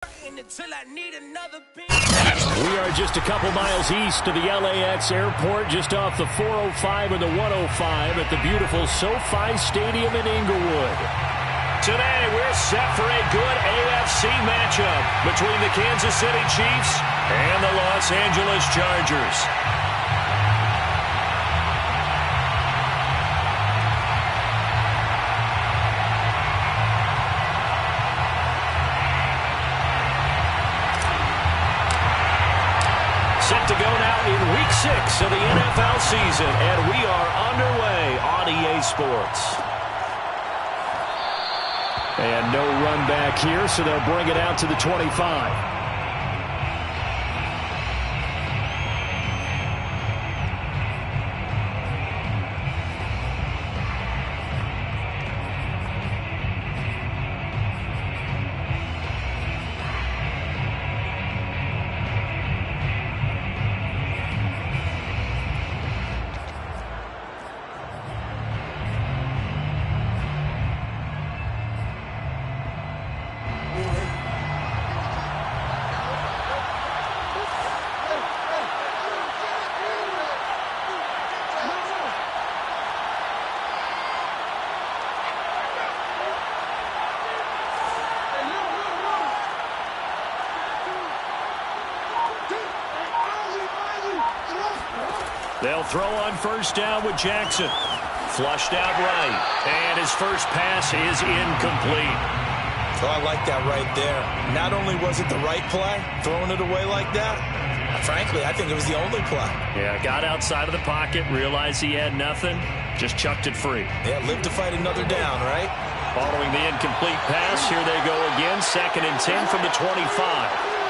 Until I need another We are just a couple miles east of the LAX airport, just off the 405 and the 105 at the beautiful SoFi Stadium in Inglewood. Today, we're set for a good AFC matchup between the Kansas City Chiefs and the Los Angeles Chargers. Set to go now in Week 6 of the NFL season, and we are underway on EA Sports. And no run back here, so they'll bring it out to the 25. They'll throw on first down with Jackson. Flushed out right. And his first pass is incomplete. Oh, I like that right there. Not only was it the right play, throwing it away like that, frankly, I think it was the only play. Yeah, got outside of the pocket, realized he had nothing, just chucked it free. Yeah, live to fight another down, right? Following the incomplete pass, here they go again. 2nd and 10 from the 25.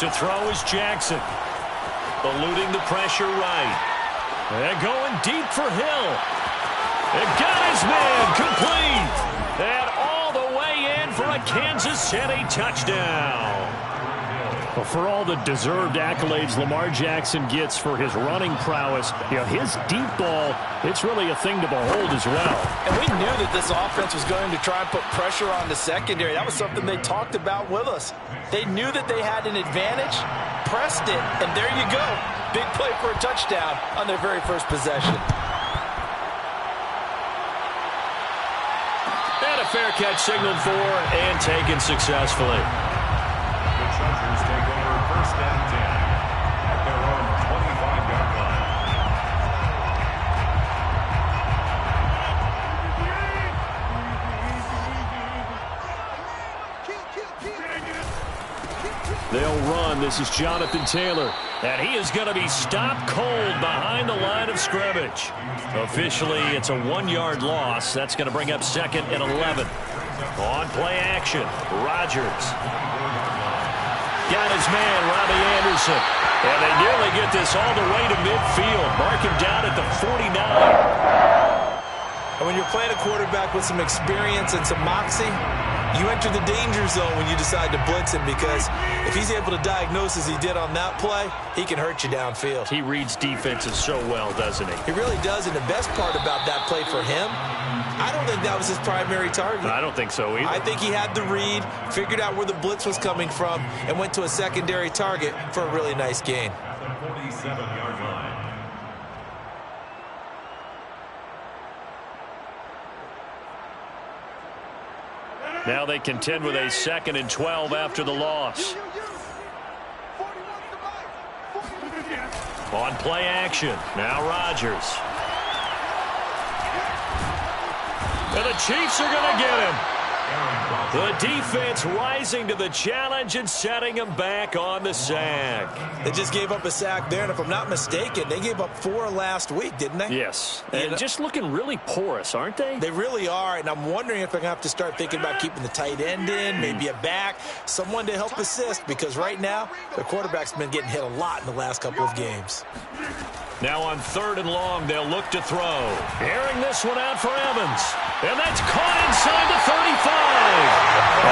To throw is Jackson. Eluding the pressure right. And going deep for Hill. And got his man complete. And all the way in for a Kansas City touchdown. Well, for all the deserved accolades Lamar Jackson gets for his running prowess, his deep ball, it's really a thing to behold as well. And we knew that this offense was going to try and put pressure on the secondary. That was something they talked about with us. They knew that they had an advantage, pressed it, and there you go. Big play for a touchdown on their very first possession. And a fair catch signaled for and taken successfully. The Chargers take over 1st and 10 at their own 25-yard line. They'll run. This is Jonathan Taylor. And he is going to be stopped cold behind the line of scrimmage. Officially, it's a 1-yard loss. That's going to bring up 2nd and 11. On play action, Rodgers. Got his man, Robbie Anderson. And they nearly get this all the way to midfield. Mark him down at the 49. And when you're playing a quarterback with some experience and some moxie, you enter the danger zone when you decide to blitz him, because if he's able to diagnose as he did on that play, he can hurt you downfield. He reads defenses so well, doesn't he? He really does, and the best part about that play for him, I don't think that was his primary target. I don't think so either. I think he had the read, figured out where the blitz was coming from, and went to a secondary target for a really nice gain. The 47-yard line. Now they contend with a 2nd and 12 after the loss. On play action, now Rodgers. And the Chiefs are going to get him. The defense rising to the challenge and setting him back on the sack. They just gave up a sack there, and if I'm not mistaken, they gave up 4 last week, didn't they? Yes, and just looking really porous, aren't they? They really are, and I'm wondering if they're going to have to start thinking about keeping the tight end in, maybe a back, someone to help assist, because right now, their quarterback's been getting hit a lot in the last couple of games. Now on 3rd and long, they'll look to throw. Airing this one out for Evans. And that's caught inside the 35.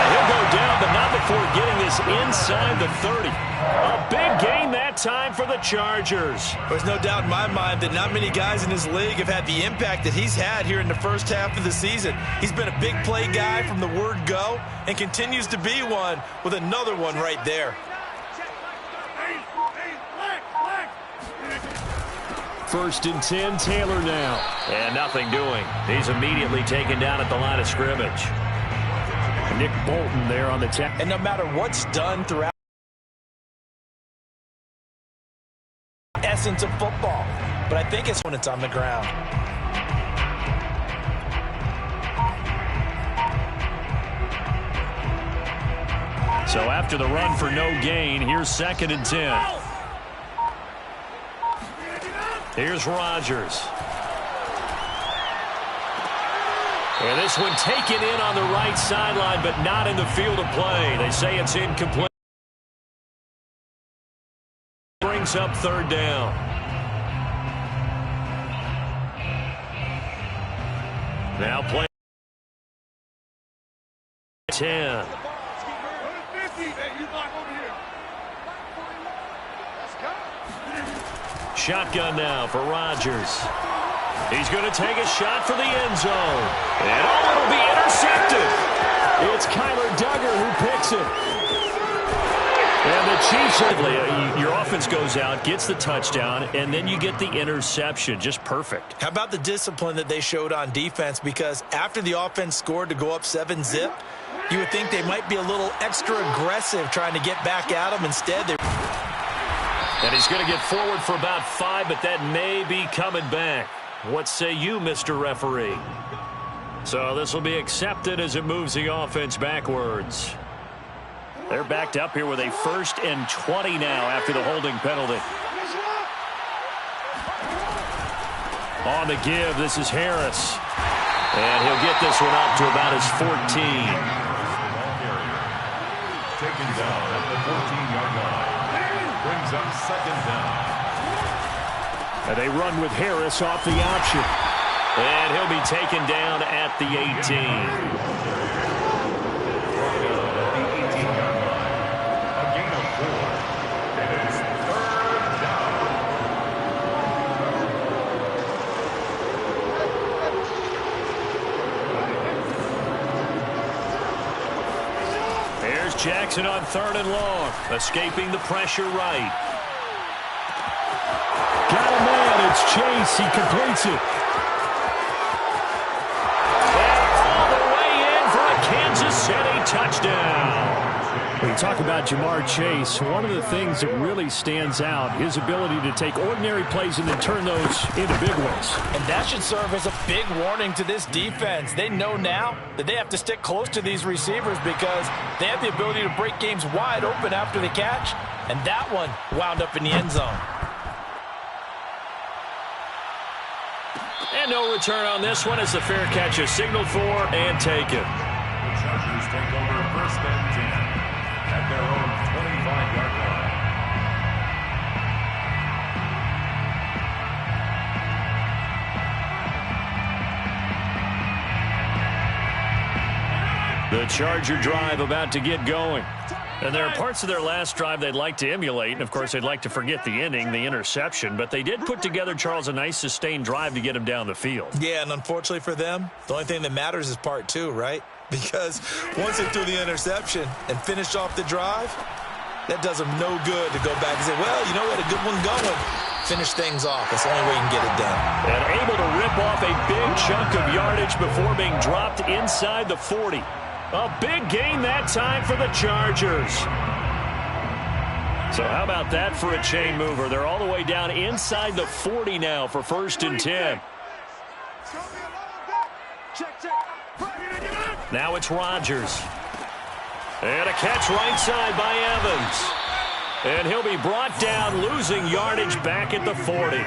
He'll go down, but not before getting this inside the 30. A big gain that time for the Chargers. There's no doubt in my mind that not many guys in this league have had the impact that he's had here in the first half of the season. He's been a big play guy from the word go and continues to be one with another one right there. First and 10, Taylor now. And nothing doing. He's immediately taken down at the line of scrimmage. Nick Bolton there on the tap. And no matter what's done throughout the essence of football, but I think it's when it's on the ground. So after the run for no gain, here's 2nd and 10. Here's Rodgers. And this one taken in on the right sideline, but not in the field of play. They say it's incomplete. Brings up 3rd down. Now play 10. Shotgun now for Rodgers. He's going to take a shot for the end zone. And it'll be intercepted. It's Kyler Duggar who picks it. And the Chiefs, your offense goes out, gets the touchdown, and then you get the interception. Just perfect. How about the discipline that they showed on defense? Because after the offense scored to go up 7-zip, you would think they might be a little extra aggressive trying to get back at them. Instead, they... And he's going to get forward for about 5, but that may be coming back. What say you, Mr. Referee? So this will be accepted as it moves the offense backwards. They're backed up here with a 1st and 20 now after the holding penalty. On the give, this is Harris. And he'll get this one up to about his 14. Taken down at the 14-yard line. Brings up 2nd down. And they run with Harris off the option. And he'll be taken down at the 18. At the 18-yard line. A gain of 4. It is 3rd down. Here's Jackson on 3rd and long. Escaping the pressure right. Got a man. It's Chase. He completes it. And all the way in for a Kansas City touchdown. When you talk about Jamar Chase, one of the things that really stands out, his ability to take ordinary plays and then turn those into big ones. And that should serve as a big warning to this defense. They know now that they have to stick close to these receivers because they have the ability to break games wide open after the catch. And that one wound up in the end zone. And no return on this one as the fair catch is signaled for and taken. The Chargers take over 1st and 10 at their own 25-yard line. The Charger drive about to get going. And there are parts of their last drive they'd like to emulate, and of course they'd like to forget the ending, the interception, but they did put together, Charles, a nice sustained drive to get him down the field. Yeah, and unfortunately for them, the only thing that matters is part 2, right? Because once they threw the interception and finished off the drive, that does them no good to go back and say, well, you know what, a good one going. Finish things off. That's the only way you can get it done. And able to rip off a big chunk of yardage before being dropped inside the 40. A big gain that time for the Chargers. So how about that for a chain mover? They're all the way down inside the 40 now for 1st and 10. Now it's Rodgers. And a catch right side by Evans. And he'll be brought down, losing yardage back at the 40.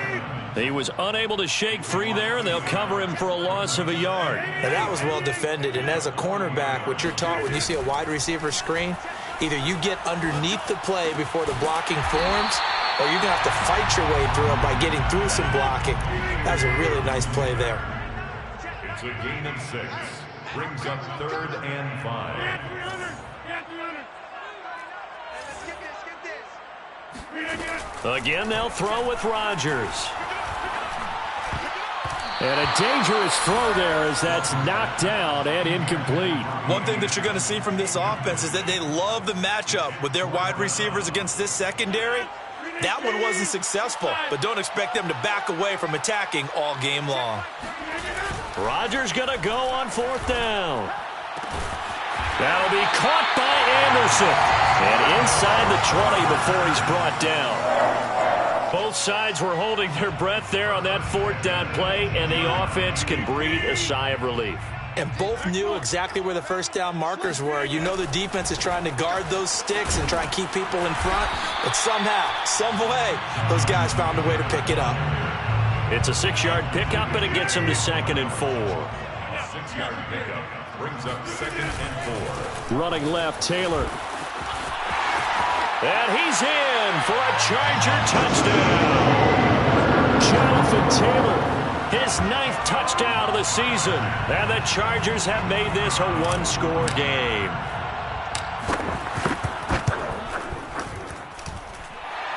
He was unable to shake free there, and they'll cover him for a loss of a yard. Now that was well defended, and as a cornerback, what you're taught when you see a wide receiver screen, either you get underneath the play before the blocking forms, or you're going to have to fight your way through it by getting through some blocking. That was a really nice play there. It's a gain of 6. brings up 3rd and 5. Again, they'll throw with Rodgers. And a dangerous throw there as that's knocked down and incomplete. One thing that you're going to see from this offense is that they love the matchup with their wide receivers against this secondary. That one wasn't successful, but don't expect them to back away from attacking all game long. Rodgers going to go on 4th down. That'll be caught by Anderson. And inside the 20 before he's brought down. Both sides were holding their breath there on that 4th down play, and the offense can breathe a sigh of relief. And both knew exactly where the first down markers were. You know the defense is trying to guard those sticks and try and keep people in front. But somehow, some way, those guys found a way to pick it up. It's a 6-yard pickup, and it gets him to 2nd and 4. 6-yard pickup brings up 2nd and 4. Running left, Taylor. And he's in for a Charger touchdown. Jonathan Taylor, his 9th touchdown of the season. And the Chargers have made this a 1-score game.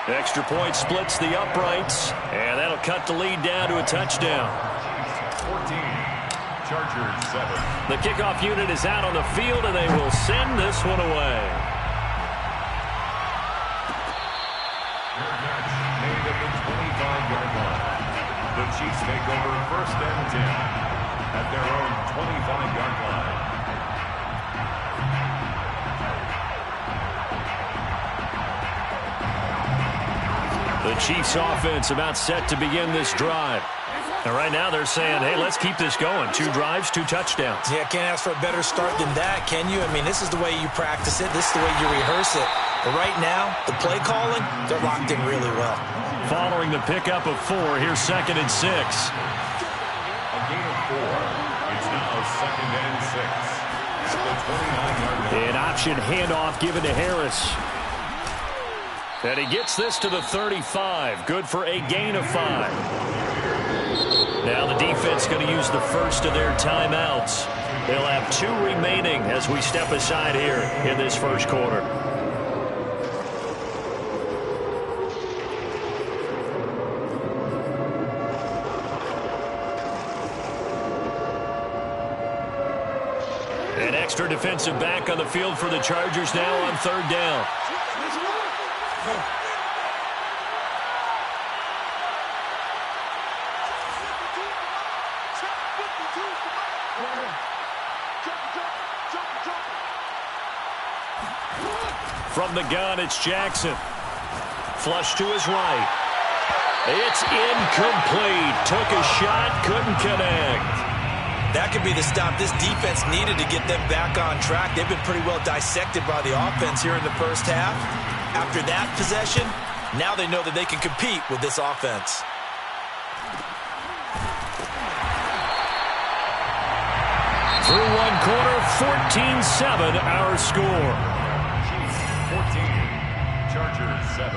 Extra point splits the uprights, and that'll cut the lead down to a touchdown. 14, Chargers 7. The kickoff unit is out on the field, and they will send this one away. Made at the 25-yard line. The Chiefs take over 1st and 10 at their own 25-yard line. The Chiefs offense about set to begin this drive. And right now they're saying, hey, let's keep this going. 2 drives, 2 touchdowns. Yeah, can't ask for a better start than that, can you? I mean, this is the way you practice it. This is the way you rehearse it. But right now, the play calling, they're locked in really well. Following the pickup of 4, here's 2nd and 6. A gain of 4. It's now 2nd and 6. At the 29-yard line. An option handoff given to Harris. And he gets this to the 35. Good for a gain of 5. Now the defense going to use the first of their timeouts. They'll have 2 remaining as we step aside here in this first quarter. An extra defensive back on the field for the Chargers now on 3rd down. From the gun, it's Jackson. Flush to his right. It's incomplete. Took a shot, couldn't connect. That could be the stop this defense needed to get them back on track. They've been pretty well dissected by the offense here in the first half. After that possession, now they know that they can compete with this offense. Through 1 quarter, 14-7 our score. Chiefs 14, Chargers 7.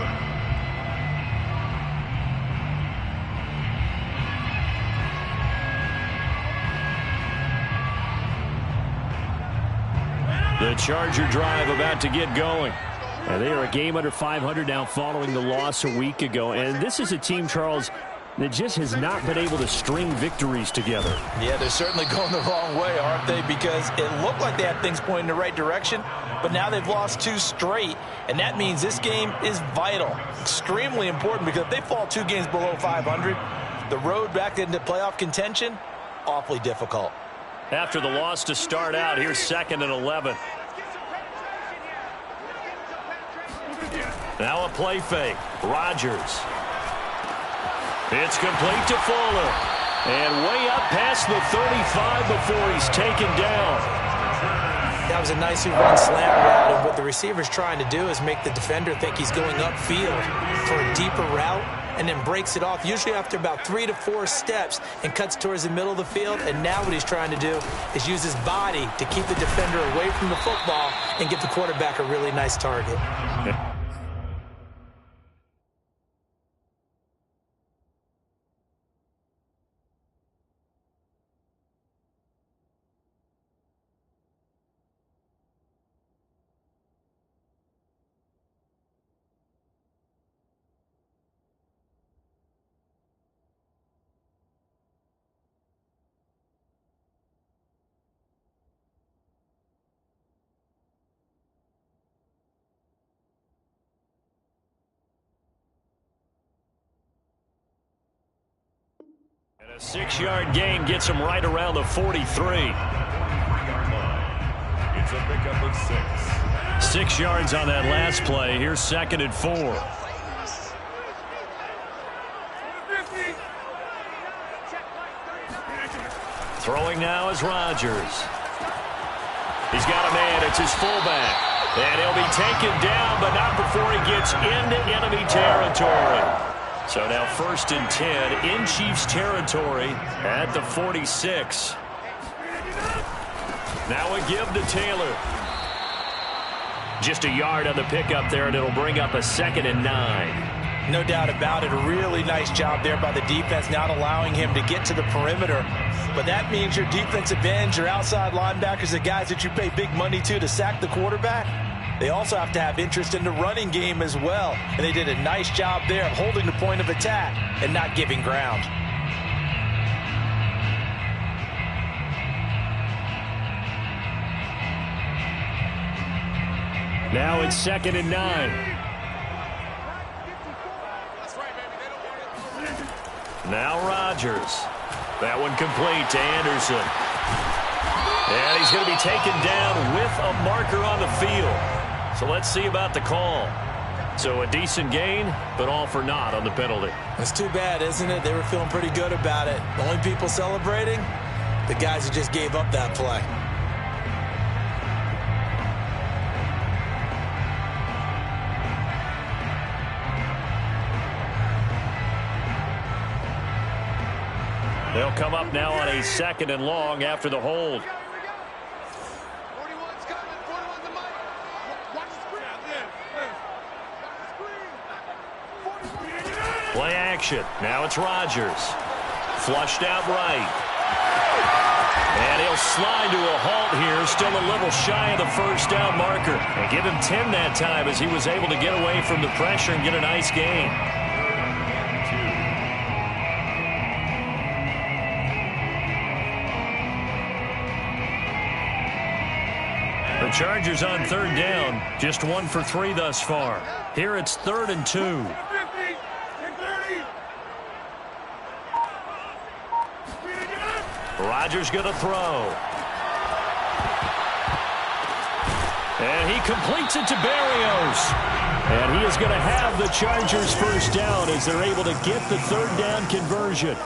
The Charger drive about to get going. And they are a game under 500 now following the loss a week ago. And this is a team, Charles, that just has not been able to string victories together. Yeah, they're certainly going the wrong way, aren't they? Because it looked like they had things pointing in the right direction, but now they've lost 2 straight. And that means this game is vital, extremely important, because if they fall 2 games below 500, the road back into playoff contention, awfully difficult. After the loss to start out, here's 2nd and 11. Now a play fake. Rodgers. It's complete to Fuller. And way up past the 35 before he's taken down. That was a nicely run slant route, and what the receiver's trying to do is make the defender think he's going upfield for a deeper route, and then breaks it off, usually after about 3 to 4 steps, and cuts towards the middle of the field. And now what he's trying to do is use his body to keep the defender away from the football and give the quarterback a really nice target. A 6-yard gain gets him right around the 43. It's a pickup of 6. 6 yards on that last play. Here's 2nd and 4. Throwing now is Rodgers. He's got a man. It's his fullback. And he'll be taken down, but not before he gets into enemy territory. So now 1st and 10 in Chiefs territory at the 46. Now a give to Taylor. Just a yard on the pickup there, and it'll bring up a 2nd and 9. No doubt about it. A really nice job there by the defense, not allowing him to get to the perimeter. But that means your defensive ends, your outside linebackers, the guys that you pay big money to sack the quarterback, they also have to have interest in the running game as well. And they did a nice job there of holding the point of attack and not giving ground. Now it's 2nd and 9. Now Rodgers. That one complete to Anderson. And he's going to be taken down with a marker on the field. So let's see about the call. So a decent gain, but all for naught on the penalty. It's too bad, isn't it? They were feeling pretty good about it. The only people celebrating, the guys who just gave up that play. They'll come up now on a 2nd and long after the hold. Play action. Now it's Rodgers. Flushed out right. And he'll slide to a halt here. Still a little shy of the 1st down marker. And give him 10 that time as he was able to get away from the pressure and get a nice gain. The Chargers on 3rd down, just 1 for 3 thus far. Here it's 3rd and 2. Rodgers going to throw. And he completes it to Berrios. And he is going to have the Chargers 1st down as they're able to get the 3rd down conversion.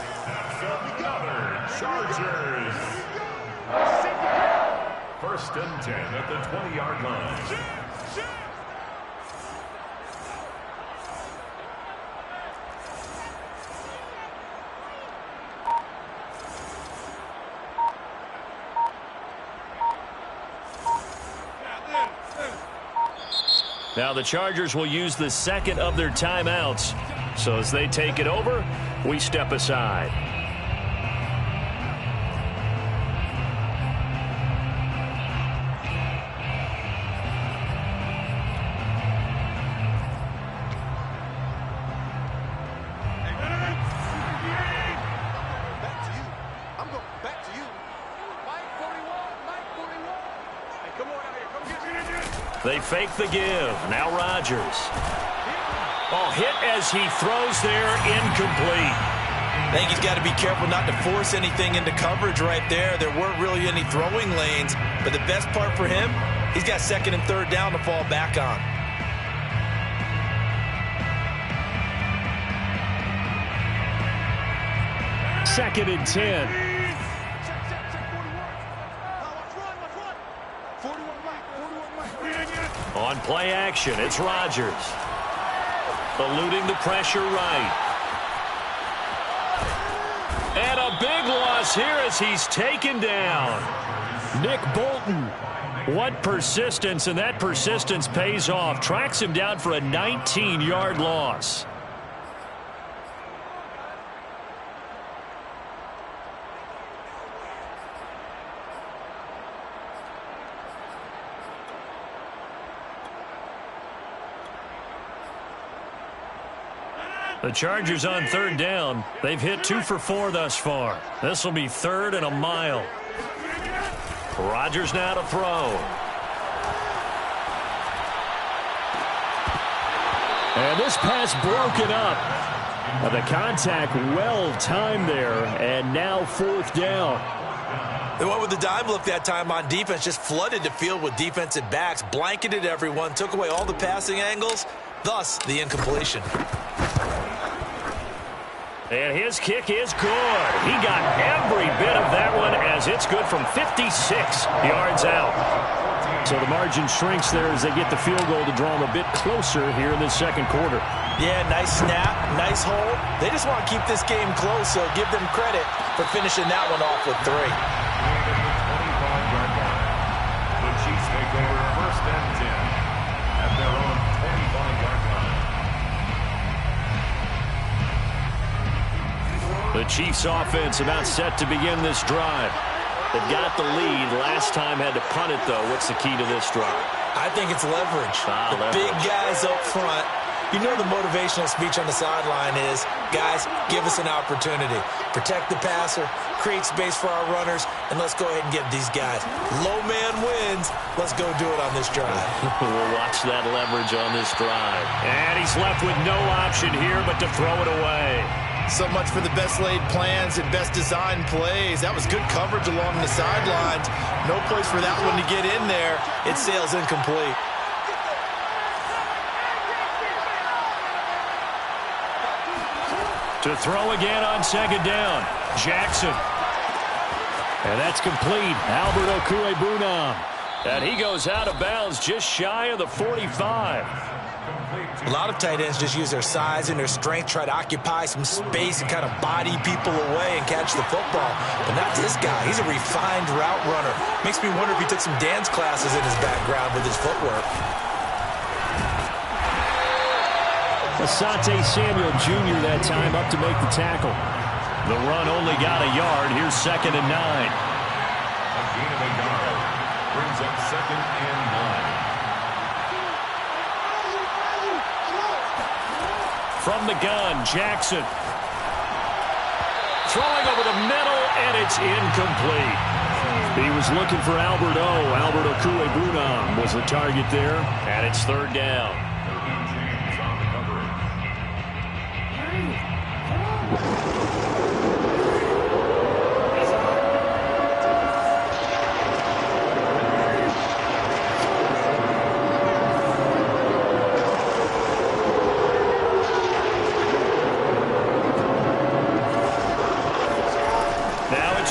Another Chargers. 1st and 10 at the 20-yard line. Now the Chargers will use the 2nd of their timeouts. So as they take it over, we step aside. They fake the give. Now Rodgers. Oh, hit as he throws there, incomplete. I think he's got to be careful not to force anything into coverage right there. There weren't really any throwing lanes, but the best part for him, he's got 2nd and 3rd down to fall back on. Second and 10. On play action, it's Rodgers. Eluding the pressure right. And a big loss here as he's taken down. Nick Bolton. What persistence, and that persistence pays off. Tracks him down for a 19-yard loss. The Chargers on 3rd down. They've hit 2 for 4 thus far. This will be 3rd and a mile. Rodgers now to throw. And this pass broken up. The contact well timed there, and now fourth down. They went with the dime look that time on defense, just flooded the field with defensive backs, blanketed everyone, took away all the passing angles, thus the incompletion. And his kick is good. He got every bit of that one as it's good from 56 yards out. So the margin shrinks there as they get the field goal to draw them a bit closer here in the second quarter. Yeah, nice snap, nice hold. They just want to keep this game close, so give them credit for finishing that one off with 3. The Chiefs take over first and 10 at their own 25-yard line. The Chiefs offense about set to begin this drive. They've got the lead. Last time had to punt it, though. What's the key to this drive? I think it's leverage. Leverage. Big guys up front. You know the motivational speech on the sideline is, guys, give us an opportunity. Protect the passer, create space for our runners, and let's go ahead and get these guys. Low man wins. Let's go do it on this drive. We'll watch that leverage on this drive. And he's left with no option here but to throw it away. So much for the best laid plans and best designed plays. That was good coverage along the sidelines. No place for that one to get in there. It sails incomplete. To throw again on second down. Jackson. And that's complete. Albert Okwuegbunam. And he goes out of bounds just shy of the 45. A lot of tight ends just use their size and their strength, try to occupy some space and kind of body people away and catch the football. But not this guy. He's a refined route runner. Makes me wonder if he took some dance classes in his background with his footwork. Asante Samuel Jr. that time up to make the tackle. The run only got a yard. Here's second and 9. A gain of a yard brings up second and 9. From the gun, Jackson. Throwing over the middle, and it's incomplete. He was looking for Albert Okwuegbunam was the target there, and it's third down. James on the coverage.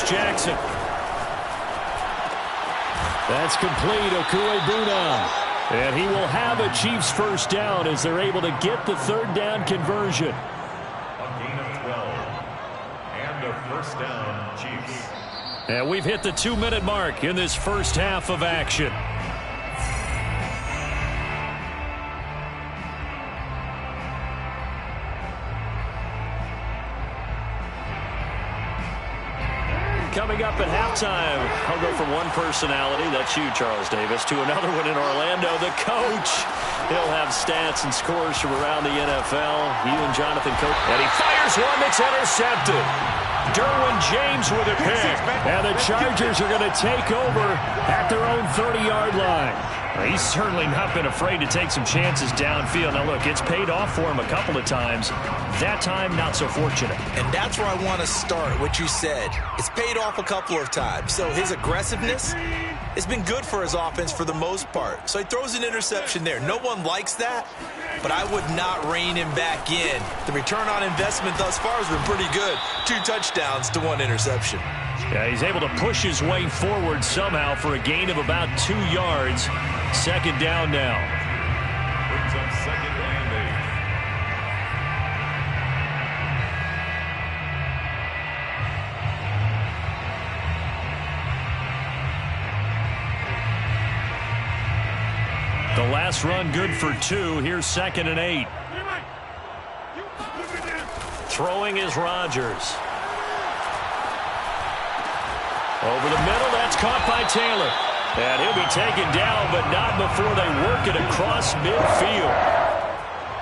Jackson. That's complete. Okwuegbunam. And he will have a Chiefs first down as they're able to get the third down conversion. A gain of 12. And a first down, Chiefs. And we've hit the 2-minute mark in this first half of action. Coming up at halftime, I'll go from one personality, that's you, Charles Davis, to another one in Orlando, the coach. He'll have stats and scores from around the NFL. You and Jonathan Coach. And he fires one that's intercepted. Derwin James with a pick. And the Chargers are going to take over at their own 30-yard line. He's certainly not been afraid to take some chances downfield. Now, look, it's paid off for him a couple of times. That time, not so fortunate. And that's where I want to start, what you said. It's paid off a couple of times. So his aggressiveness has been good for his offense for the most part. So he throws an interception there. No one likes that, but I would not rein him back in. The return on investment thus far has been pretty good. 2 touchdowns to 1 interception. Yeah, he's able to push his way forward somehow for a gain of about 2 yards. Second down now. Brings up second and 8. The last run good for 2. Here's second and 8. Throwing is Rodgers. Over the middle, that's caught by Taylor. And he'll be taken down, but not before they work it across midfield.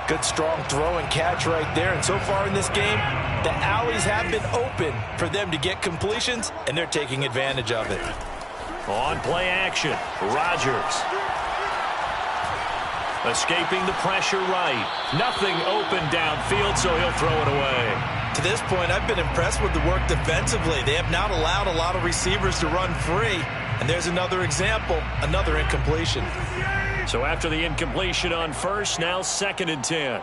Good strong throw and catch right there. And so far in this game, the alleys have been open for them to get completions, and they're taking advantage of it. On play action, Rodgers. Escaping the pressure right. Nothing open downfield, so he'll throw it away. To this point, I've been impressed with the work defensively. They have not allowed a lot of receivers to run free. And there's another example, another incompletion. So after the incompletion on first, now 2nd and 10.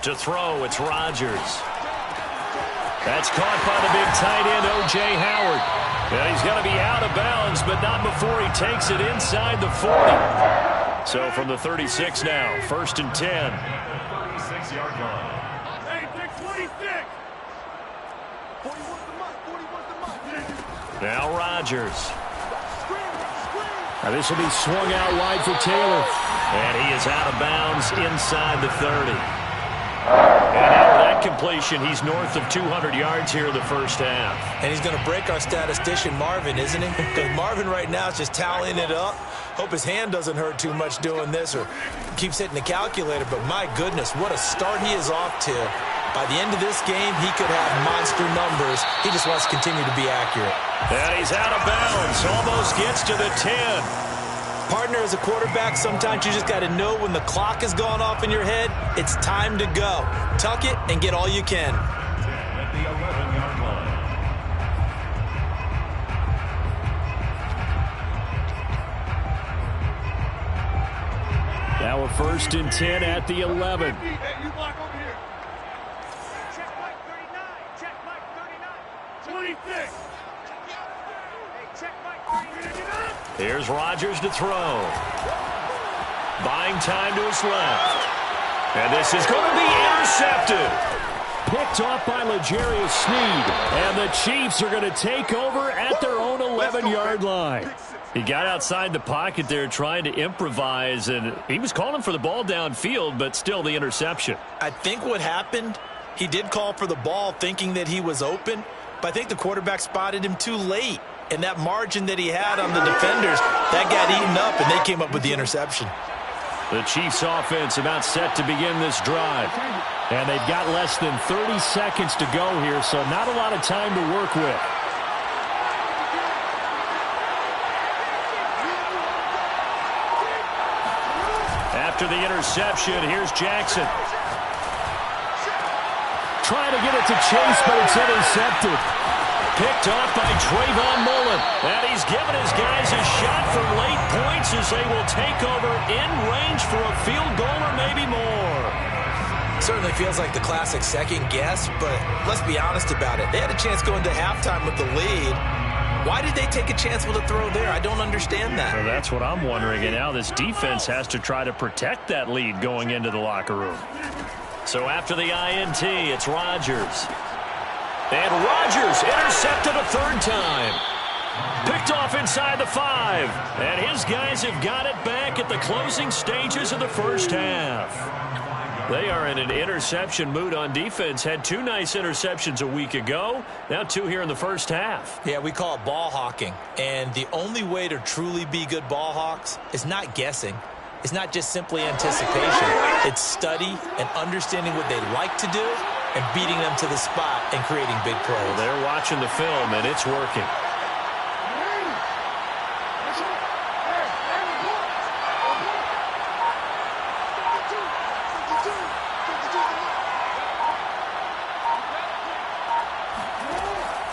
To throw, it's Rodgers. That's caught by the big tight end, O.J. Howard. Yeah, he's going to be out of bounds, but not before he takes it inside the 40. So from the 36 now, 1st and 10. 36-yard line. Now Rodgers. Now this will be swung out wide for Taylor. And he is out of bounds inside the 30. And now with that completion, he's north of 200 yards here in the first half. And he's going to break our statistician Marvin, isn't he? Because Marvin right now is just tallying it up. Hope his hand doesn't hurt too much doing this or keeps hitting the calculator. But my goodness, what a start he is off to. By the end of this game, he could have monster numbers. He just wants to continue to be accurate. And he's out of bounds. Almost gets to the 10. Partner, as a quarterback, sometimes you just got to know when the clock has gone off in your head, it's time to go. Tuck it and get all you can. At the 11-yard line. Now a 1st and 10 at the 11. Hey, you block over here. Check Mike 39. Check Mike 39. 26. Hey, check Mike 39. Here's Rodgers to throw. Buying time to his left. And this is going to be intercepted. Picked off by L'Jarius Sneed. And the Chiefs are going to take over at their own 11-yard line. He got outside the pocket there trying to improvise, and he was calling for the ball downfield, but still the interception. I think what happened, he did call for the ball thinking that he was open, but I think the quarterback spotted him too late. And that margin that he had on the defenders, that got eaten up, and they came up with the interception. The Chiefs offense about set to begin this drive. And they've got less than 30 seconds to go here, so not a lot of time to work with. After the interception, here's Jackson. Trying to get it to Chase, but it's intercepted. Picked off by Trayvon Mullen. And he's given his guys a shot for late points as they will take over in range for a field goal or maybe more. Certainly feels like the classic second guess, but let's be honest about it. They had a chance going to halftime with the lead. Why did they take a chance with a throw there? I don't understand that. Well, that's what I'm wondering. And now this defense has to try to protect that lead going into the locker room. So after the INT, it's Rodgers. And Rodgers intercepted a 3rd time. Picked off inside the 5. And his guys have got it back at the closing stages of the first half. They are in an interception mood on defense. Had 2 nice interceptions a week ago. Now 2 here in the first half. Yeah, we call it ball hawking. And the only way to truly be good ball hawks is not guessing. It's not just simply anticipation. It's study and understanding what they like to do and beating them to the spot and creating big plays. Well, they're watching the film, and it's working.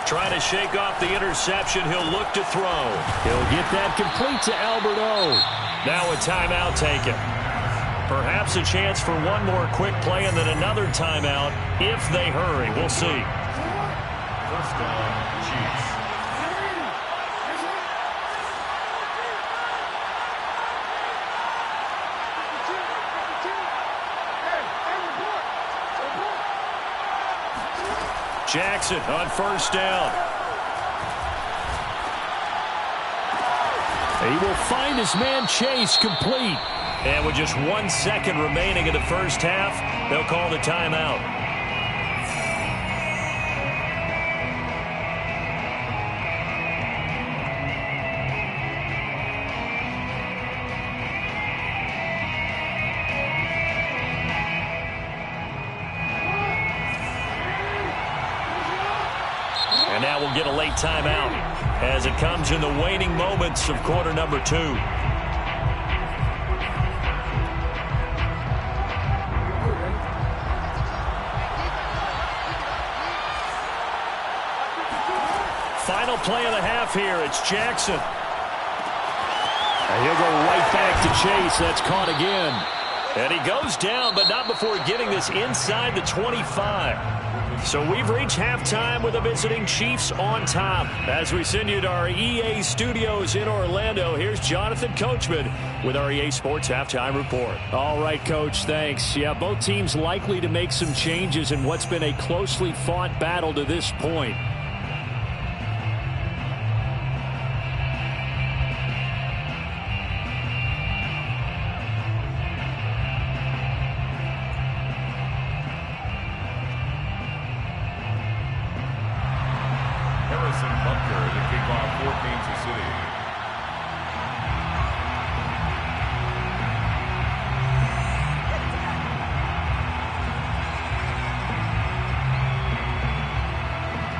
Trying to shake off the interception. He'll look to throw. He'll get that complete to Albert O. Now a timeout taken. Perhaps a chance for one more quick play and then another timeout if they hurry. We'll see. First down, Chiefs. Jackson on first down. He will find his man Chase complete. And with just 1 second remaining in the first half, they'll call the timeout. And now we'll get a late timeout as it comes in the waning moments of quarter number 2. final play of the half here. It's Jackson. And he'll go right back to Chase. That's caught again. And he goes down, but not before getting this inside the 25. So we've reached halftime with the visiting Chiefs on top. As we send you to our EA studios in Orlando, here's Jonathan Coachman with our EA Sports Halftime Report. All right, Coach, thanks. Yeah, both teams likely to make some changes in what's been a closely fought battle to this point.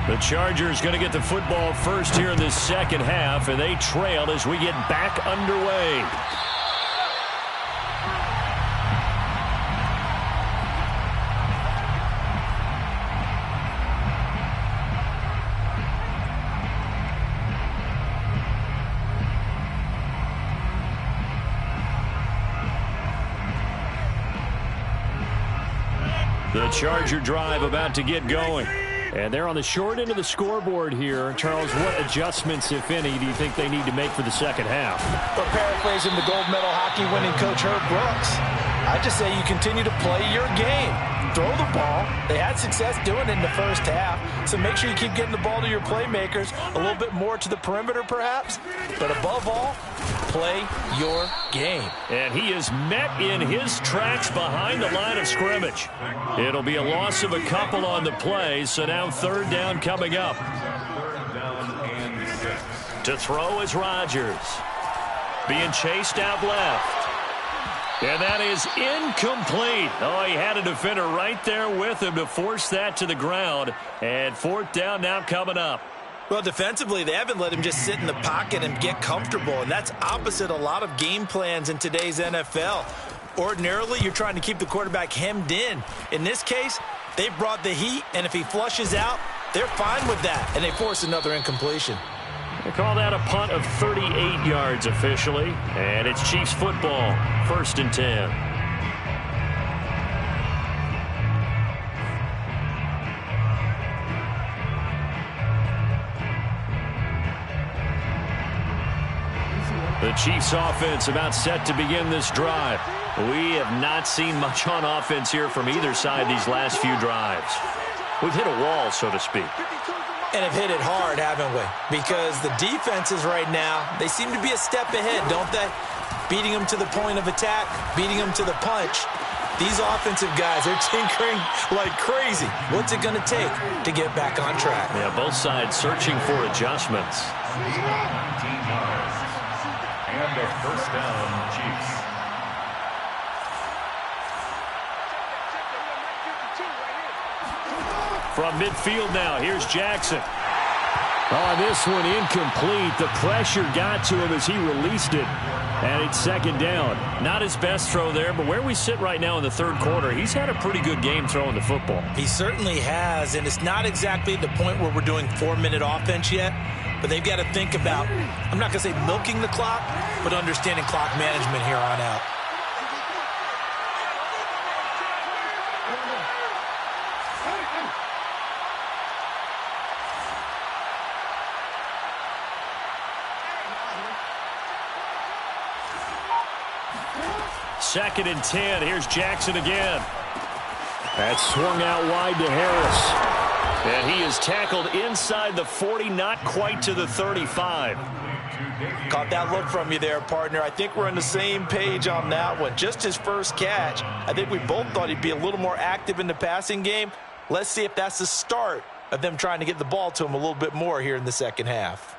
The Chargers going to get the football first here in this second half, and they trail as we get back underway. The Charger drive about to get going. And they're on the short end of the scoreboard here. Charles, what adjustments, if any, do you think they need to make for the second half? Well, paraphrasing the gold medal hockey winning coach Herb Brooks, I just say you continue to play your game. Throw the ball. They had success doing it in the first half, so make sure you keep getting the ball to your playmakers, a little bit more to the perimeter perhaps, but above all, play your game. And he is met in his tracks behind the line of scrimmage. It'll be a loss of a couple on the play, so now third down coming up. Third down and 6. To throw is Rodgers. Being chased out left. And that is incomplete. Oh, he had a defender right there with him to force that to the ground. And fourth down now coming up. Well, defensively, they haven't let him just sit in the pocket and get comfortable, and that's opposite a lot of game plans in today's NFL. Ordinarily, you're trying to keep the quarterback hemmed in. In this case, they brought the heat, and if he flushes out, they're fine with that, and they force another incompletion. They call that a punt of 38 yards officially, and it's Chiefs football, 1st and 10. The Chiefs offense about set to begin this drive. We have not seen much on offense here from either side these last few drives. We've hit a wall, so to speak. And have hit it hard, haven't we? Because the defenses right now, they seem to be a step ahead, don't they? Beating them to the point of attack, beating them to the punch. These offensive guys, they're tinkering like crazy. What's it going to take to get back on track? Yeah, both sides searching for adjustments. 19 yards. And a first down, Chiefs. From midfield now, here's Jackson. Oh, this one incomplete. The pressure got to him as he released it. And it's second down. Not his best throw there, but where we sit right now in the third quarter, he's had a pretty good game throwing the football. He certainly has, and it's not exactly the point where we're doing 4-minute offense yet, but they've got to think about, I'm not going to say milking the clock, but understanding clock management here on out. Second and 10. Here's Jackson again. That swung out wide to Harris. And he is tackled inside the 40, not quite to the 35. Caught that look from you there, partner. I think we're on the same page on that one. Just his first catch. I think we both thought he'd be a little more active in the passing game. Let's see if that's the start of them trying to get the ball to him a little bit more here in the second half.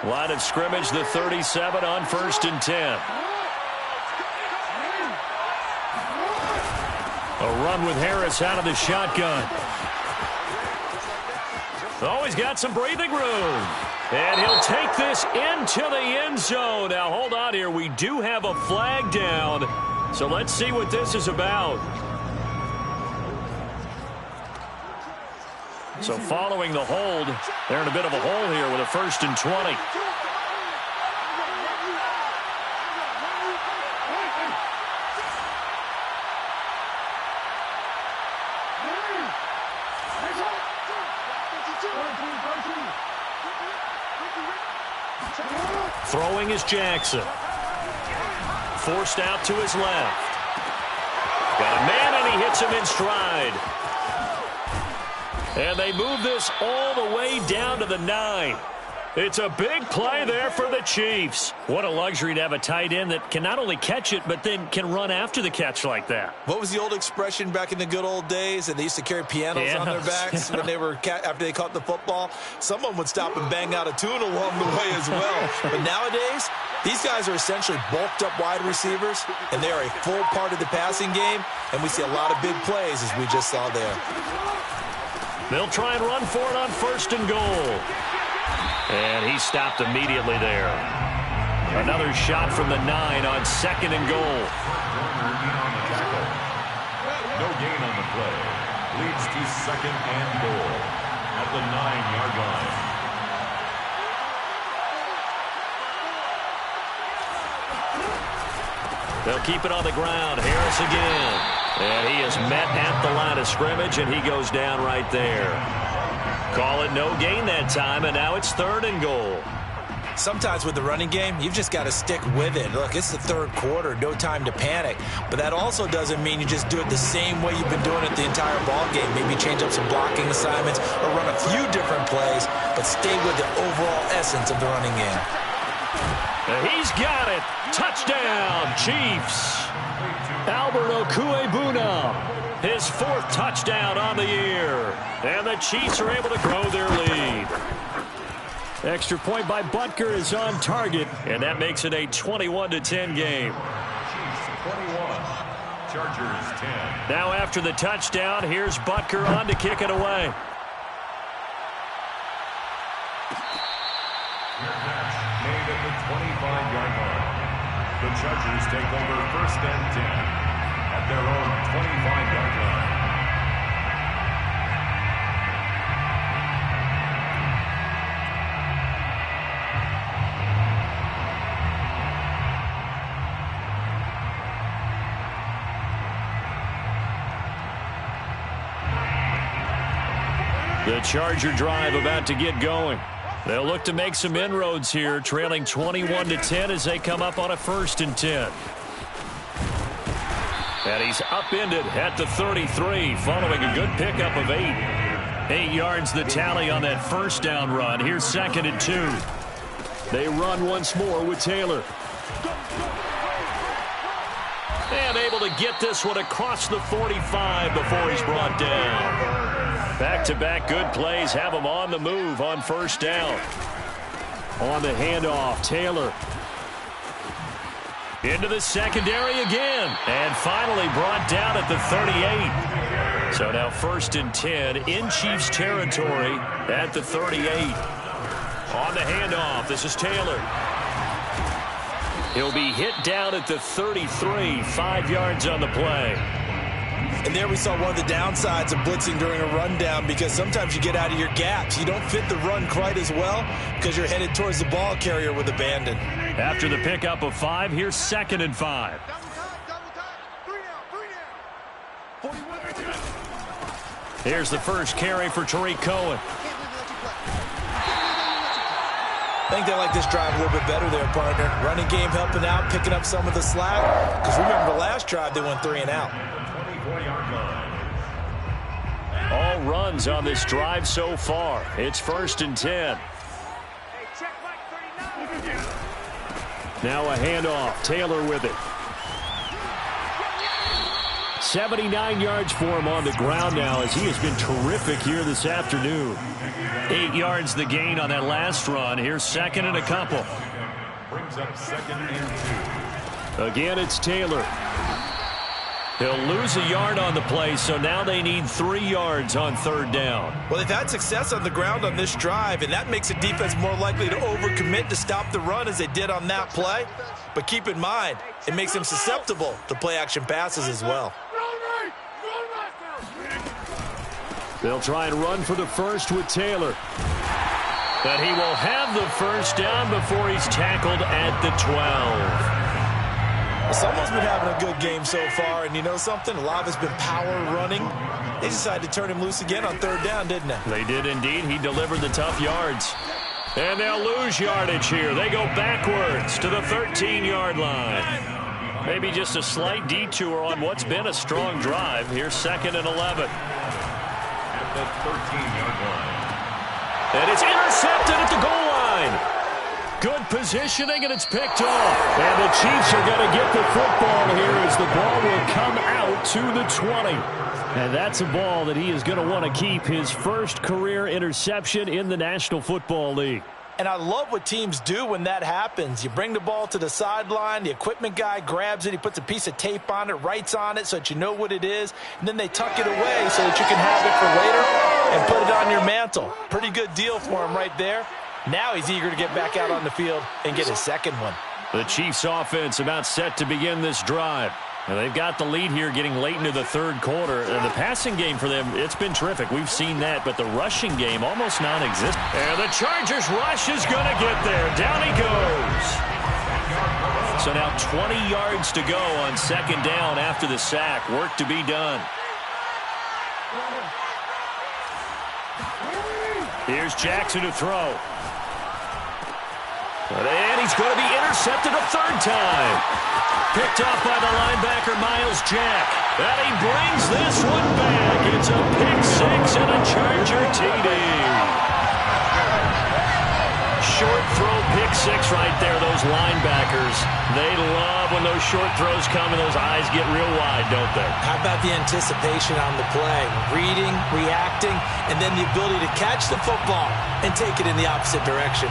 Line of scrimmage, the 37 on 1st and 10. A run with Harris out of the shotgun. Oh, he's got some breathing room. And he'll take this into the end zone. Now, hold on here. We do have a flag down. So let's see what this is about. So following the hold, they're in a bit of a hole here with a 1st and 20. Throwing is Jackson. Forced out to his left. Got a man, and he hits him in stride. And they move this all the way down to the 9. It's a big play there for the Chiefs. What a luxury to have a tight end that can not only catch it, but then can run after the catch like that. What was the old expression back in the good old days? And they used to carry pianos on their backs when they were after they caught the football. Someone would stop and bang out a tune along the way as well. But nowadays, these guys are essentially bulked up wide receivers, and they are a full part of the passing game. And we see a lot of big plays, as we just saw there. They'll try and run for it on 1st and goal. And he stopped immediately there. Another shot from the 9 on 2nd and goal. No gain on the play. Leads to 2nd and goal at the 9-yard line. They'll keep it on the ground. Harris again. And he is met at the line of scrimmage, and he goes down right there. Call it no gain that time, and now it's 3rd and goal. Sometimes with the running game, you've just got to stick with it. Look, it's the 3rd quarter, no time to panic. But that also doesn't mean you just do it the same way you've been doing it the entire ball game. Maybe change up some blocking assignments or run a few different plays, but stay with the overall essence of the running game. He's got it. Touchdown, Chiefs. Albert Okwuegbunam, his 4th touchdown on the year. And the Chiefs are able to grow their lead. Extra point by Butker is on target, and that makes it a 21-10 game. Chiefs 21, Chargers 10. Now after the touchdown, here's Butker on to kick it away. Made at the 25-yard line. The Chargers take over 1st and 10 at their own 25-yard line. The Charger drive about to get going. They'll look to make some inroads here, trailing 21-10 as they come up on a 1st and 10. And he's upended at the 33, following a good pickup of 8. 8 yards the tally on that 1st down run. Here's 2nd and 2. They run once more with Taylor. And able to get this one across the 45 before he's brought down. Back-to-back good plays have him on the move on 1st down. On the handoff, Taylor. Into the secondary again. And finally brought down at the 38. So now 1st and 10 in Chiefs territory at the 38. On the handoff, this is Taylor. He'll be hit down at the 33, 5 yards on the play. And there we saw one of the downsides of blitzing during a rundown, because sometimes you get out of your gaps. You don't fit the run quite as well because you're headed towards the ball carrier with abandon. After the pickup of 5, here's 2nd and 5. Here's the first carry for Tariq Cohen. I think they like this drive a little bit better there, partner. Running game helping out, picking up some of the slack. Because remember the last drive, they went 3 and out. All runs on this drive so far. It's 1st and 10. Now a handoff. Taylor with it. 79 yards for him on the ground now, as he has been terrific here this afternoon. 8 yards the gain on that last run. Here's 2nd and a couple. Brings up 2nd and 2. Again, it's Taylor. He'll lose a yard on the play, so now they need 3 yards on third down. Well, they've had success on the ground on this drive, and that makes the defense more likely to overcommit to stop the run as they did on that play. But keep in mind, it makes them susceptible to play-action passes as well. They'll try and run for the first with Taylor. But he will have the first down before he's tackled at the 12. Someone's been having a good game so far, and you know something? A lot of it's been power running. They decided to turn him loose again on third down, didn't they? They did indeed. He delivered the tough yards. And they'll lose yardage here. They go backwards to the 13-yard line. Maybe just a slight detour on what's been a strong drive. Here's 2nd and 11. At the 13-yard line. And it's intercepted at the goal line. Good positioning, and it's picked off. And the Chiefs are going to get the football here as the ball will come out to the 20. And that's a ball that he is going to want to keep, his first career interception in the National Football League. And I love what teams do when that happens. You bring the ball to the sideline, the equipment guy grabs it, he puts a piece of tape on it, writes on it so that you know what it is, and then they tuck it away so that you can have it for later and put it on your mantle. Pretty good deal for him right there. Now he's eager to get back out on the field and get his second one. The Chiefs offense about set to begin this drive. And they've got the lead here getting late into the third quarter. And the passing game for them, it's been terrific. We've seen that, but the rushing game almost non-existent. And the Chargers rush is going to get there. Down he goes. So now 20 yards to go on 2nd down after the sack. Work to be done. Here's Jackson to throw. And he's going to be intercepted a 3rd time. Picked off by the linebacker, Myles Jack. And he brings this one back. It's a pick 6 and a Charger TD. Short throw, pick 6 right there. Those linebackers, they love when those short throws come and those eyes get real wide, don't they? How about the anticipation on the play? Reading, reacting, and then the ability to catch the football and take it in the opposite direction.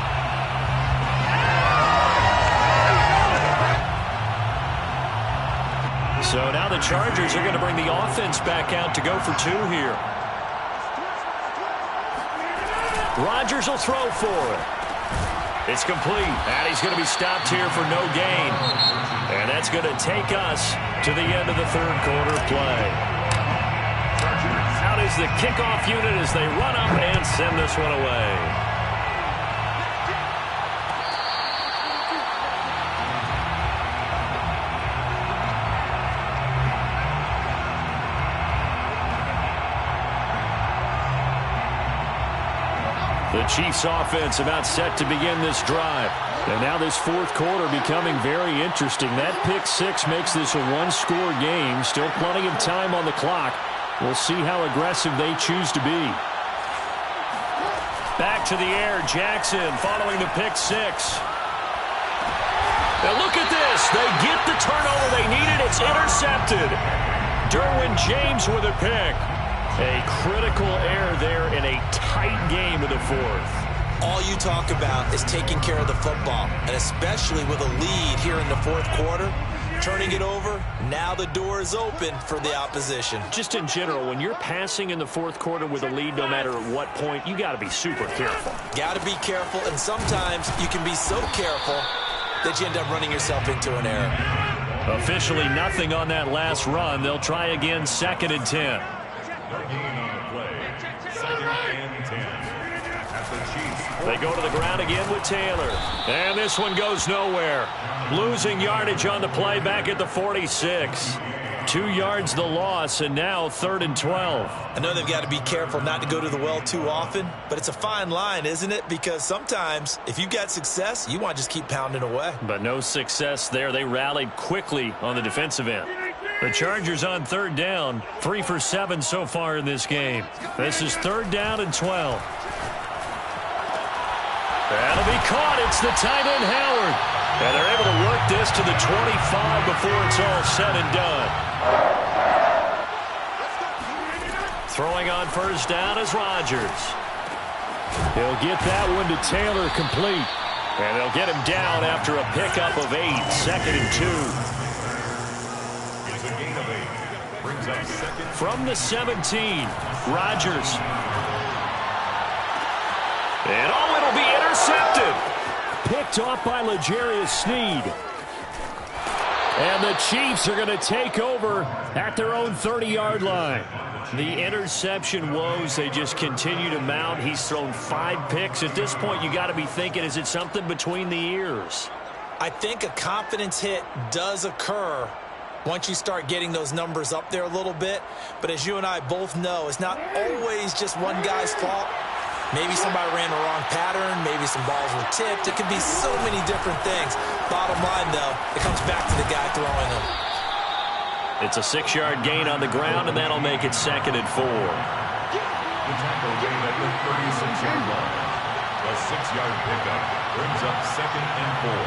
So now the Chargers are going to bring the offense back out to go for 2 here. Rodgers will throw for it. It's complete, and he's going to be stopped here for no gain. And that's going to take us to the end of the third quarter play. Out is the kickoff unit as they run up and send this one away. The Chiefs offense about set to begin this drive. And now this fourth quarter becoming very interesting. That pick 6 makes this a one-score game. Still plenty of time on the clock. We'll see how aggressive they choose to be. Back to the air, Jackson following the pick 6. Now look at this. They get the turnover they needed. It's intercepted. Derwin James with a pick. A critical error there in a tight game of the fourth. All you talk about is taking care of the football, and especially with a lead here in the fourth quarter, turning it over, now the door is open for the opposition. Just in general, when you're passing in the fourth quarter with a lead, no matter at what point, you got to be super careful. Got to be careful, and sometimes you can be so careful that you end up running yourself into an error. Officially nothing on that last run. They'll try again, 2nd and 10. They go to the ground again with Taylor. And this one goes nowhere. Losing yardage on the play back at the 46. 2 yards the loss, and now 3rd and 12. I know they've got to be careful not to go to the well too often, but it's a fine line, isn't it? Because sometimes, if you've got success, you want to just keep pounding away. But no success there. They rallied quickly on the defensive end. The Chargers on 3rd down, 3 for 7 so far in this game. This is 3rd down and 12. That'll be caught. It's the tight end, Howard. And they're able to work this to the 25 before it's all said and done. Throwing on 1st down is Rodgers. He'll get that one to Taylor complete. And they'll get him down after a pickup of 8, 2nd and 2. It's a gain of 8. up second. From the 17, Rodgers. And it'll be intercepted. Picked off by L'Jarius Sneed. And the Chiefs are going to take over at their own 30-yard line. The interception woes, they just continue to mount. He's thrown 5 picks. At this point, you got to be thinking, is it something between the ears? I think a confidence hit does occur once you start getting those numbers up there a little bit. But as you and I both know, it's not always just one guy's fault. Maybe somebody ran the wrong pattern. Maybe some balls were tipped. It could be so many different things. Bottom line, though, it comes back to the guy throwing them. It's a 6-yard gain on the ground, and that'll make it 2nd and 4. The tackle made at the 36-yard line. The 6-yard pickup brings up 2nd and 4.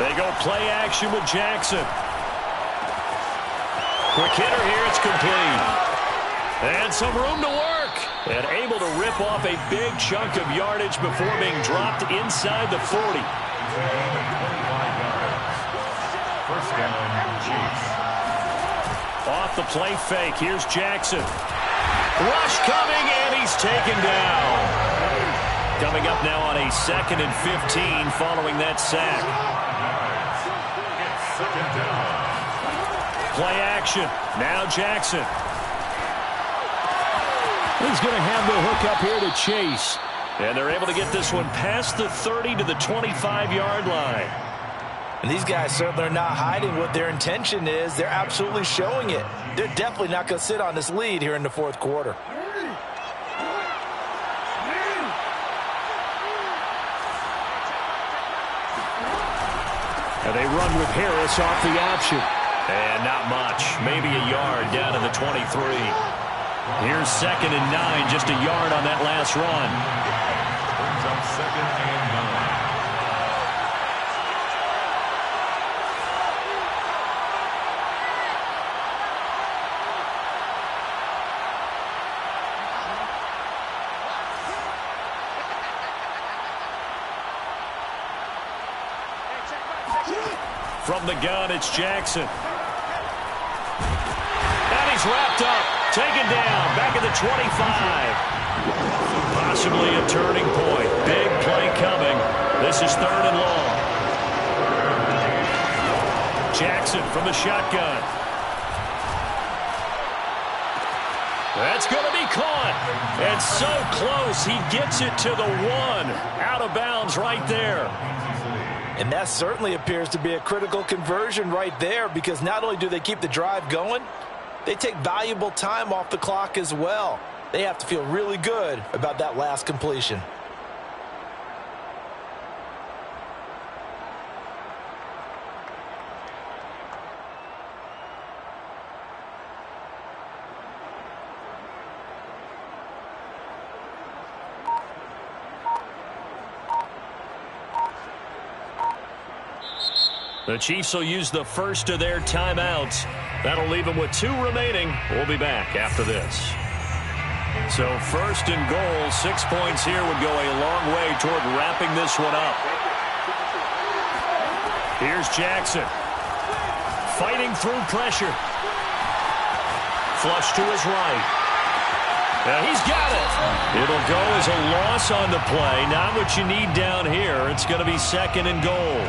They go play action with Jackson. Quick hitter here, it's complete. And some room to work. And able to rip off a big chunk of yardage before being dropped inside the 40. First down, Chiefs. Off the play fake, here's Jackson. Rush coming, and he's taken down. Coming up now on a 2nd and 15 following that sack. It's 2nd down. Play action, now Jackson. He's going to have the hook up here to Chase. And they're able to get this one past the 30 to the 25-yard line. And these guys certainly are not hiding what their intention is. They're absolutely showing it. They're definitely not going to sit on this lead here in the 4th quarter. And they run with Harris off the option. And not much. Maybe a yard down to the 23. Here's 2nd and 9, just a yard on that last run. Brings up 2nd and 9. From the gun, it's Jackson. And he's wrapped up. Taken down, back at the 25. Possibly a turning point. Big play coming. This is 3rd and long. Jackson from the shotgun. That's going to be caught. And so close, he gets it to the 1. Out of bounds right there. And that certainly appears to be a critical conversion right there, because not only do they keep the drive going, they take valuable time off the clock as well. They have to feel really good about that last completion. The Chiefs will use the first of their timeouts. That'll leave them with 2 remaining. We'll be back after this. So 1st and goal, 6 points here would go a long way toward wrapping this one up. Here's Jackson. Fighting through pressure. Flush to his right. Now he's got it. It'll go as a loss on the play. Not what you need down here. It's going to be 2nd and goal.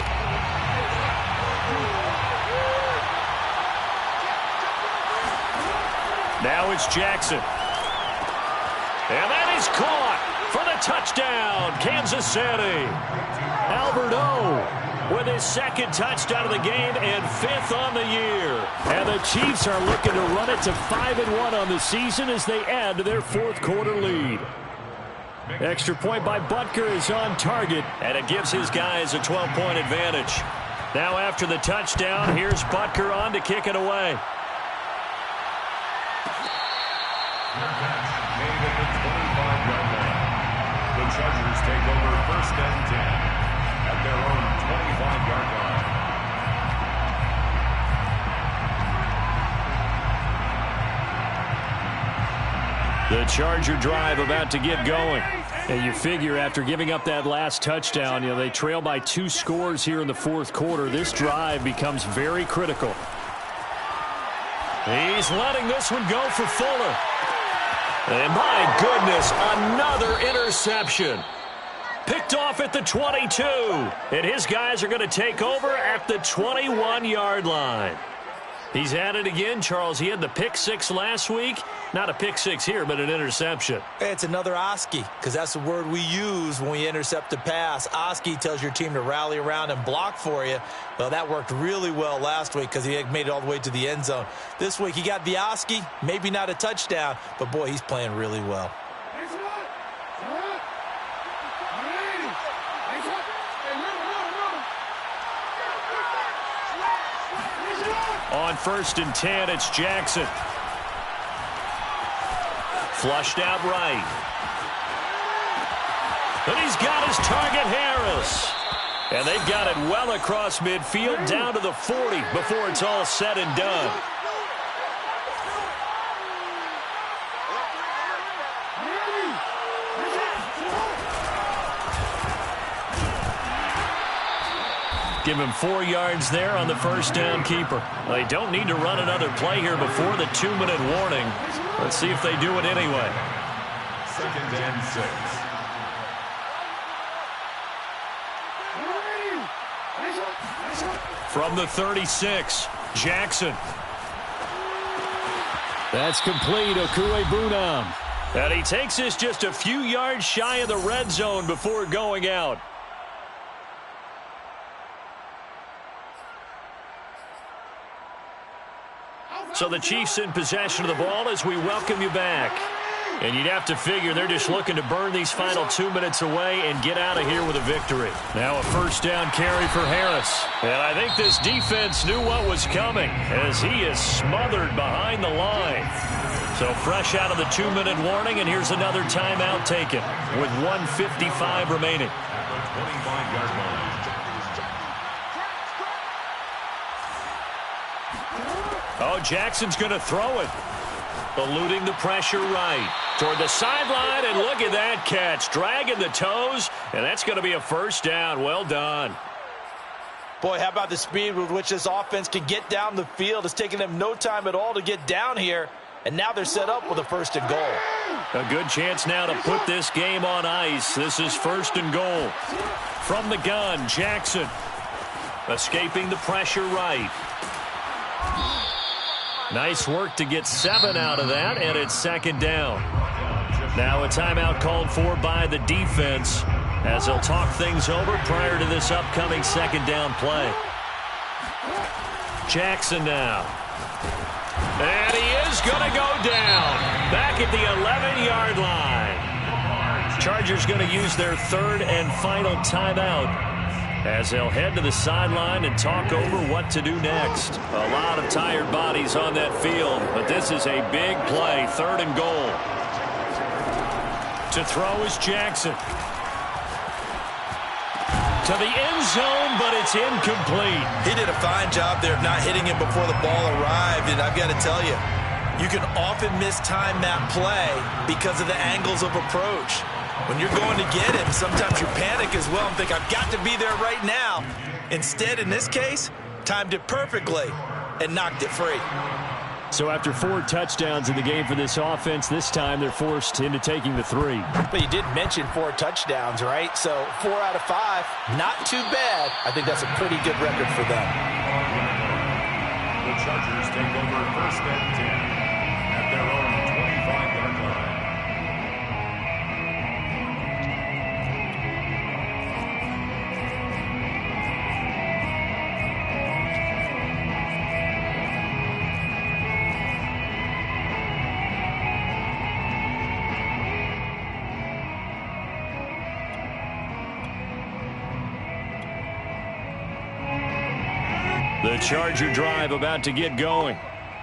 Now it's Jackson. And that is caught for the touchdown, Kansas City. Albert O with his 2nd touchdown of the game and 5th on the year. And the Chiefs are looking to run it to 5-1 on the season as they add to their 4th quarter lead. Extra point by Butker is on target, and it gives his guys a 12-point advantage. Now after the touchdown, here's Butker on to kick it away. Made at the 25-yard line. The Chargers take over 1st and 10 at their own 25-yard line. The Charger drive about to get going. And you figure after giving up that last touchdown, they trail by 2 scores here in the 4th quarter. This drive becomes very critical. He's letting this one go for Fuller. And my goodness, another interception. Picked off at the 22. And his guys are going to take over at the 21-yard line. He's at it again, Charles. He had the pick six last week. Not a pick six here, but an interception. It's another Oski, because that's the word we use when we intercept a pass. Oski tells your team to rally around and block for you. Well, that worked really well last week because he had made it all the way to the end zone. This week he got the Oski, maybe not a touchdown, but boy, he's playing really well. On 1st and 10, it's Jackson. Flushed out right. And he's got his target, Harris. And they've got it well across midfield down to the 40 before it's all said and done. Give him 4 yards there on the first down keeper. They don't need to run another play here before the 2-minute warning. Let's see if they do it anyway. 2nd and 6. From the 36, Jackson. That's complete, Okuegbunam. And he takes this just a few yards shy of the red zone before going out. So the Chiefs in possession of the ball as we welcome you back. And you'd have to figure they're just looking to burn these final 2 minutes away and get out of here with a victory. Now a first down carry for Harris. And I think this defense knew what was coming as he is smothered behind the line. So fresh out of the 2-minute warning, and here's another timeout taken with 1:55 remaining. 25-yard line. Oh, Jackson's going to throw it. Eluding the pressure right. Toward the sideline, and look at that catch. Dragging the toes, and that's going to be a first down. Well done. Boy, how about the speed with which this offense can get down the field? It's taking them no time at all to get down here, and now they're set up with a 1st and goal. A good chance now to put this game on ice. This is 1st and goal. From the gun, Jackson. Escaping the pressure right. Nice work to get 7 out of that, and it's 2nd down. Now a timeout called for by the defense as they'll talk things over prior to this upcoming 2nd down play. Jackson now. And he is going to go down. Back at the 11-yard line. Chargers going to use their 3rd and final timeout as they'll head to the sideline and talk over what to do next. A lot of tired bodies on that field, but this is a big play, 3rd and goal. To throw is Jackson. To the end zone, but it's incomplete. He did a fine job there of not hitting it before the ball arrived, and I've got to tell you, you can often mistime that play because of the angles of approach. When you're going to get him, sometimes you panic as well and think, I've got to be there right now. Instead, in this case, timed it perfectly and knocked it free. So after 4 touchdowns in the game for this offense, this time they're forced into taking the 3. But you did mention 4 touchdowns, right? So 4 out of 5, not too bad. I think that's a pretty good record for them. The Chargers take over 1st and 10 at their own 25-yard line. The Charger drive about to get going.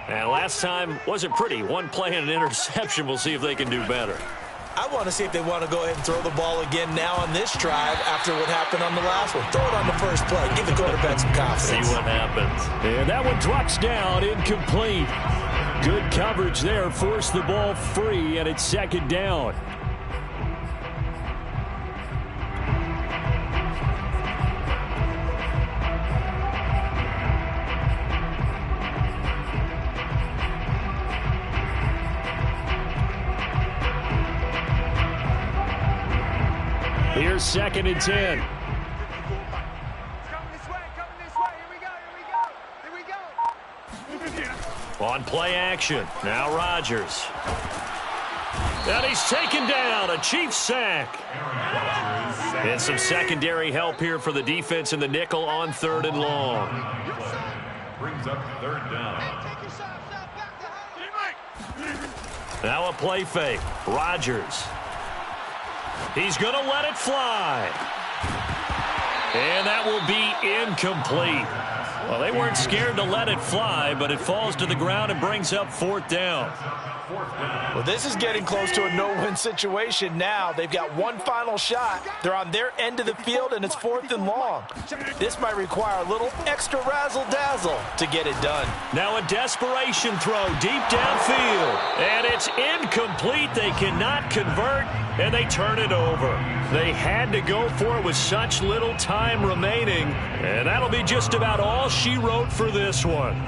And last time wasn't pretty. 1 play and an interception. We'll see if they can do better. I want to see if they want to go ahead and throw the ball again now on this drive after what happened on the last one. Throw it on the first play. Give the quarterback some confidence. See what happens. And that one drops down, incomplete. Good coverage there. Forced the ball free, and it's 2nd down. Here's 2nd and 10. Coming this way, here we go. On play action, now Rodgers. And he's taken down, a Chiefs sack. And some secondary help here for the defense in the nickel on 3rd and long. Brings up 3rd down. Now a play fake, Rodgers. He's going to let it fly. And that will be incomplete. Well, they weren't scared to let it fly, but it falls to the ground and brings up 4th down. Well, this is getting close to a no-win situation now. They've got one final shot. They're on their end of the field, and it's 4th and long. This might require a little extra razzle-dazzle to get it done. Now a desperation throw deep downfield, and it's incomplete. They cannot convert, and they turn it over. They had to go for it with such little time remaining, and that'll be just about all she wrote for this one.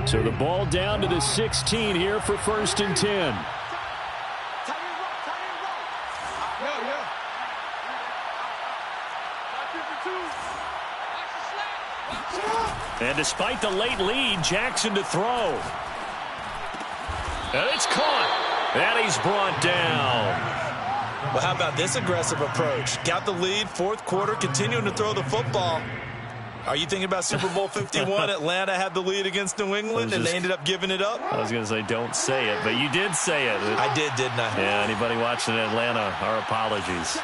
So the ball down to the 16 here for 1st and 10. And despite the late lead, Jackson to throw. And it's caught. And he's brought down. Well, how about this aggressive approach? Got the lead, 4th quarter, continuing to throw the football. Are you thinking about Super Bowl 51? Atlanta had the lead against New England, and they ended up giving it up? I was going to say don't say it, but you did say it. I did, didn't I? Yeah, anybody watching Atlanta, our apologies.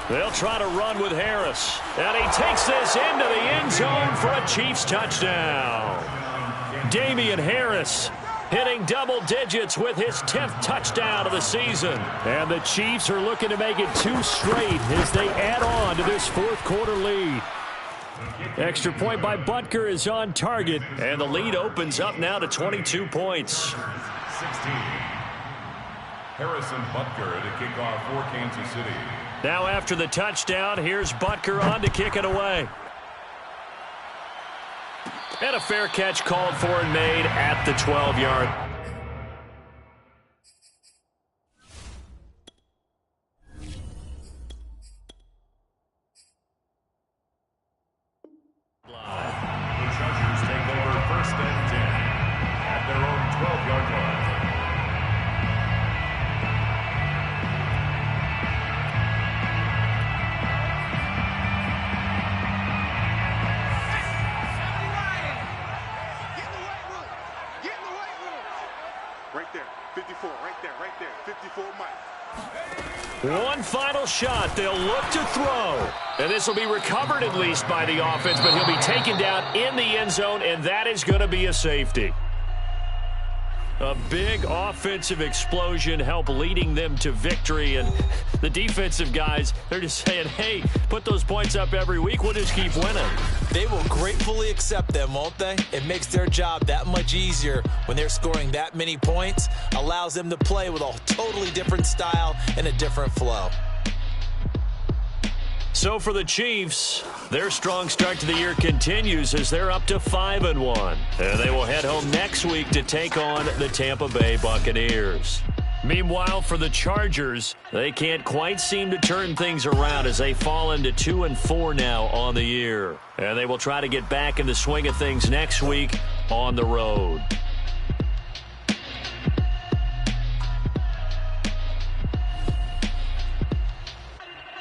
They'll try to run with Harris. And he takes this into the end zone for a Chiefs touchdown. Damian Harris hitting double digits with his 10th touchdown of the season. And the Chiefs are looking to make it 2 straight as they add on to this 4th quarter lead. Extra point by Butker is on target, and the lead opens up now to 22 points. 16. Harrison Butker to kick off for Kansas City. Now after the touchdown, here's Butker on to kick it away. And a fair catch called for and made at the 12-yard. The Chargers take over 1st and 10 at their own 12-yard line. One final shot. They'll look to throw. And this will be recovered at least by the offense, but he'll be taken down in the end zone, and that is going to be a safety. A big offensive explosion helped leading them to victory, and the defensive guys, they're just saying, hey, put those points up every week. We'll just keep winning. They will gratefully accept them, won't they? It makes their job that much easier when they're scoring that many points, allows them to play with a totally different style and a different flow. So for the Chiefs, their strong start to the year continues as they're up to 5-1. And they will head home next week to take on the Tampa Bay Buccaneers. Meanwhile, for the Chargers, they can't quite seem to turn things around as they fall into 2-4 now on the year. And they will try to get back in the swing of things next week on the road.